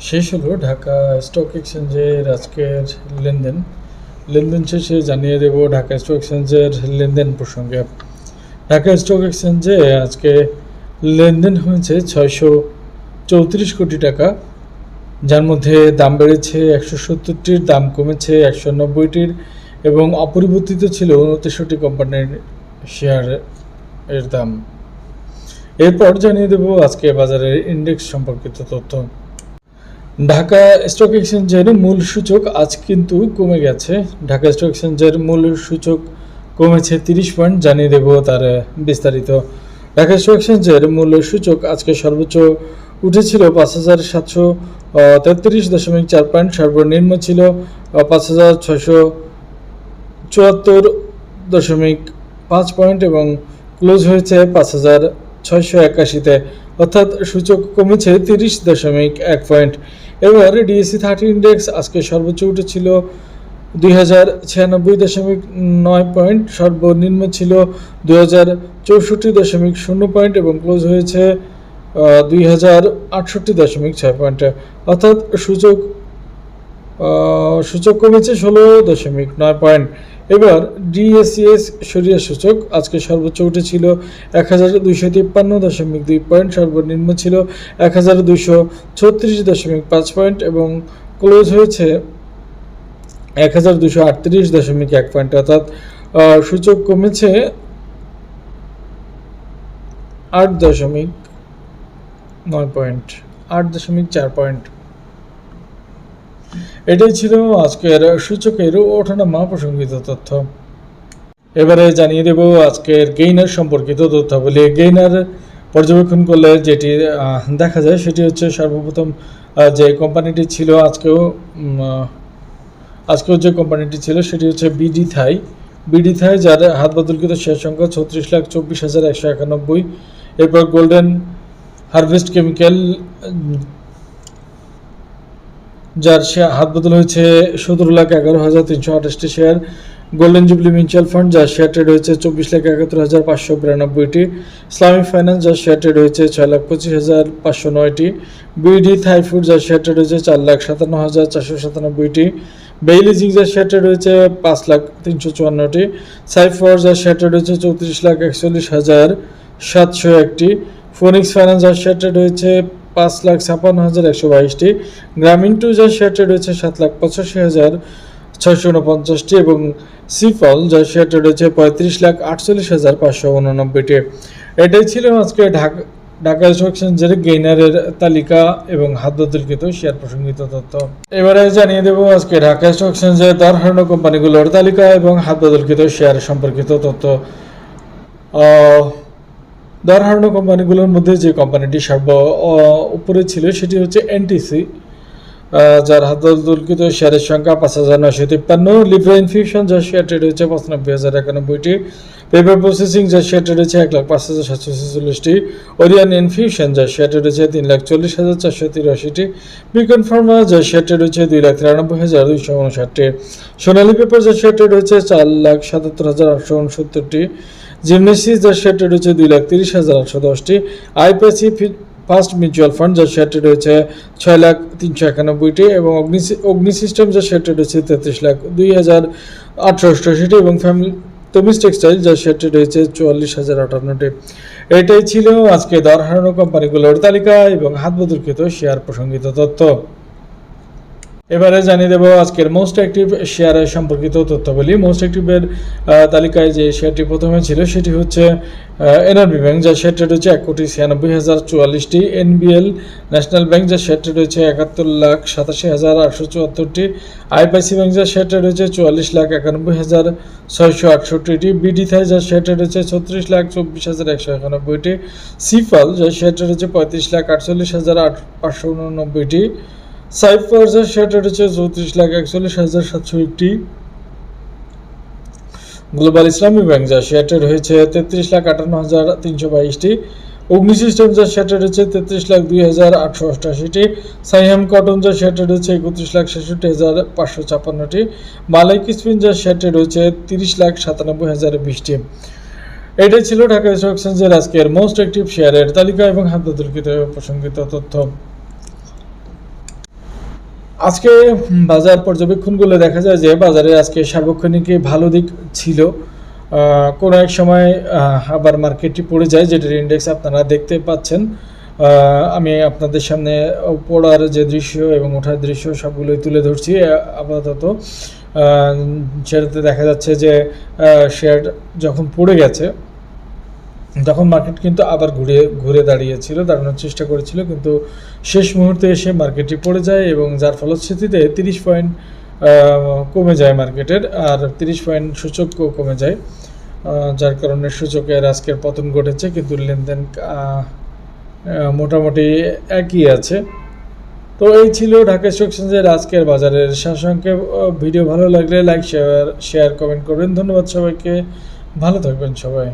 শেষ হলো ঢাকা স্টক এক্সচেঞ্জের আজকের লেনদেন। লেনদেন শেষে জানিয়ে দেব ঢাকা স্টক এক্সচেঞ্জের লেনদেন প্রসঙ্গে। ঢাকা স্টক এক্সচেঞ্জে আজকে লেনদেন হয়েছে 634 কোটি টাকা, যার মধ্যে দাম বেড়েছে 170টির, দাম কমেছে 190টির এবং অপরিবর্তিত ছিল 29টি কোম্পানির শেয়ার এর দাম। এরপর জানিয়ে দেব আজকে বাজারের ইন্ডেক্স সম্পর্কিত তথ্য। ঢাকা স্টক এক্সচেঞ্জের মূল সূচক আজ কিন্তু কমে গেছে। ঢাকা স্টক এক্সচেঞ্জের মূল সূচক কমেছে 30 পয়েন্ট, জানিয়ে দেব তার বিস্তারিত। ঢাকা স্টক এক্সচেঞ্জের মূল সূচক আজকে সর্বোচ্চ উঠেছিল 5733.4 পয়েন্ট, সর্বনিম্ন ছিল 5674.5 পয়েন্ট এবং ক্লোজ হয়েছে 5681-তে, অর্থাৎ সূচক কমেছে 30.1 পয়েন্ট। এবার ডিএসসি 30 ইন্ডেক্স আজকে সর্বোচ্চ উঠেছিল 2096.9 পয়েন্ট, সর্বনিম্ন ছিল 2064.0 পয়েন্ট এবং ক্লোজ হয়েছে 2068.6 পয়েন্টে, অর্থাৎ সূচক কমেছে 16.9 পয়েন্ট। এবার ডিএসইএস সরিয়া সূচক আজকে সর্বোচ্চ উঠেছিল 1253.2 পয়েন্ট, সর্বনিম্ন ছিল 1236.5 পয়েন্ট এবং ক্লোজ হয়েছে 1238.1 পয়েন্ট, অর্থাৎ সূচক কমেছে 8.9 পয়েন্ট, 8.4 পয়েন্ট। এটাই ছিল আজকের সূচকের ওঠানামা প্রসঙ্গিত তথ্য। এবারে জানিয়ে দেব আজকের গেইনার সম্পর্কিত তথ্যাবলী। গেইনার পর্যবেক্ষণ করলে যেটি দেখা যায় সেটি হচ্ছে সর্বপ্রথম যে কোম্পানিটি ছিল আজকেও যে কোম্পানিটি ছিল সেটি হচ্ছে বিডি থাই, যার হাত বদলকৃত শেয়ার সংখ্যা 36,24,191। এরপর গোল্ডেন হারভেস্ট কেমিক্যাল, যার হাত বদল হয়েছে 17,11,328টি share. Golden jubilee mutual fund, যার শেয়ার ট্রেড হয়েছে 24,71,592টি। ইসলামিক ফাইন্যান্স, যার শেয়ার ট্রেড হয়েছে 6,25,509টি। বিডি থাই ফুড, যার শেয়ার ট্রেড হয়েছে 4,57,497টি। বেইলিজিং, যার শেয়ার ট্রেড হয়েছে 5,354টি। সাইফর, যার শেয়ার ট্রেড হয়েছে 34,41,701টি। ফোনিক্স ফাইন্যান্স, যার শেয়ার ট্রেড হয়েছে 5,56,122টি। গ্রামীণ টু, যার শেয়ার ট্রেড হয়েছে 7,85,649টি এবং সিফল, যার শেয়ার ট্রেড হয়েছে 35,48,589টি। এটাই ছিল আজকে ঢাকা স্টক এক্সচেঞ্জের গেইনারের তালিকা এবং হাত বদলকৃত শেয়ার প্রসঙ্গিত তথ্য। এবারে জানিয়ে দেব আজকে ঢাকা স্টক এক্সচেঞ্জের দর হারানো কোম্পানিগুলোর তালিকা এবং হাত বদলকৃত শেয়ার সম্পর্কিত তথ্য। দর হারানো কোম্পানিগুলোর মধ্যে যে কোম্পানিটি উপরে ছিল সেটি হচ্ছে এনটিসি, যার হাত বদলকৃত শেয়ারের সংখ্যা 5,953। লিভরা ইনফিউশন, যার শেয়ার ট্রেড হয়েছে 95,091টি। পেপার প্রসেসিং, যার শেয়ার ট্রেড হয়েছে 1,05,746টি। ওরিয়ান ইনফিউশন, যার শেয়ার ট্রেড হয়েছে 3,40,483টি। বিকন ফার্মা, যার শেয়ার ট্রেড হয়েছে 2,93,259টি। সোনালী পেপার, যার শেয়ার ট্রেড হয়েছে 4,77,869টি। জিমনেসিস, যার শেয়ার ট্রেড হয়েছে 2,30,810টি। আইপিএসি ফার্স্ট মিউচুয়াল ফান্ড, যার শেয়ার ট্রেড হয়েছে 6,391টি এবং অগ্নি সিস্টেম, যার শেয়ার ট্রেড হয়েছে 33,02,888টি এবং তমিজ টেক্সটাইল, যার শেয়ার ট্রেড হয়েছে 44,058টি। এটাই ছিল আজকে দর হারানো কোম্পানিগুলোর তালিকা এবং হাত বদলকৃত শেয়ার প্রসঙ্গিত তথ্য। এবারে জানিয়ে দেব আজকের মোস্ট অ্যাক্টিভ শেয়ার সম্পর্কিত তথ্যাবলী। মোস্ট অ্যাক্টিভের তালিকায় যে শেয়ারটি প্রথমে ছিল সেটি হচ্ছে এনআরবি ব্যাংক, যার শেয়ার ট্রেড হচ্ছে 1,96,044টি। এনবিএল ন্যাশনাল ব্যাংক, যার শেয়ার ট্রেড হচ্ছে 71,87,874টি। আইপিআইসি ব্যাংক, যার শেয়ার ট্রেড হচ্ছে 44,91,668টি। বিডি থাই, যার শেয়ার ট্রেড হচ্ছে 36,24,191টি। সিফল, যার শেয়ার ট্রেড হচ্ছে 35,48,589টি। সাইফার, যার শেয়ার ট্রেড হচ্ছে 34,41,701টি। গ্লোবাল ইসলামী ব্যাংক, যার শেয়ার ট্রেড হয়েছে 33,58,322টি। অগ্নি সিস্টেম, যার শেয়ার ট্রেড হচ্ছে 33,02,888টি। সাইহাম কটন, যার শেয়ার ট্রেড হচ্ছে 31,66,556টি। মালাইক স্পিন, যার শেয়ার ট্রেড হচ্ছে 30,97,020টি। এটাই ছিল ঢাকা স্টক এক্সচেঞ্জের আজকের মোস্ট অ্যাক্টিভ শেয়ারের তালিকা এবং হাত বদলকৃত প্রসঙ্গিত তথ্য। আজকে বাজার পর্যবেক্ষণগুলো দেখা যায় যে বাজারে আজকে সার্বক্ষণিক ভালো দিক ছিল। কোনো এক সময় আবার মার্কেটটি পড়ে যায়, যেটার ইন্ডেক্স আপনারা দেখতে পাচ্ছেন। আমি আপনাদের সামনে পড়ার যে দৃশ্য এবং ওঠার দৃশ্য সবগুলোই তুলে ধরছি আপাতত। সেটাতে দেখা যাচ্ছে যে শেয়ার যখন পড়ে গেছে তখন মার্কেট কিন্তু আবার ঘুরে দাঁড়ানোর চেষ্টা করেছিল, কিন্তু শেষ মুহূর্তে এসে মার্কেটটি পড়ে যায় এবং যার ফলশ্রুতিতে 30 পয়েন্ট কমে যায় মার্কেটের, আর 30 পয়েন্ট সূচকও কমে যায়, যার কারণে সূচকের আজকের পতন ঘটেছে। কিন্তু লেনদেন মোটামুটি একই আছে। তো এই ছিল ঢাকা স্টক এক্সচেঞ্জের আজকের বাজারের সারসংক্ষেপ। ভিডিও ভালো লাগলে লাইক শেয়ার কমেন্ট করবেন। ধন্যবাদ সবাইকে, ভালো থাকবেন সবাই।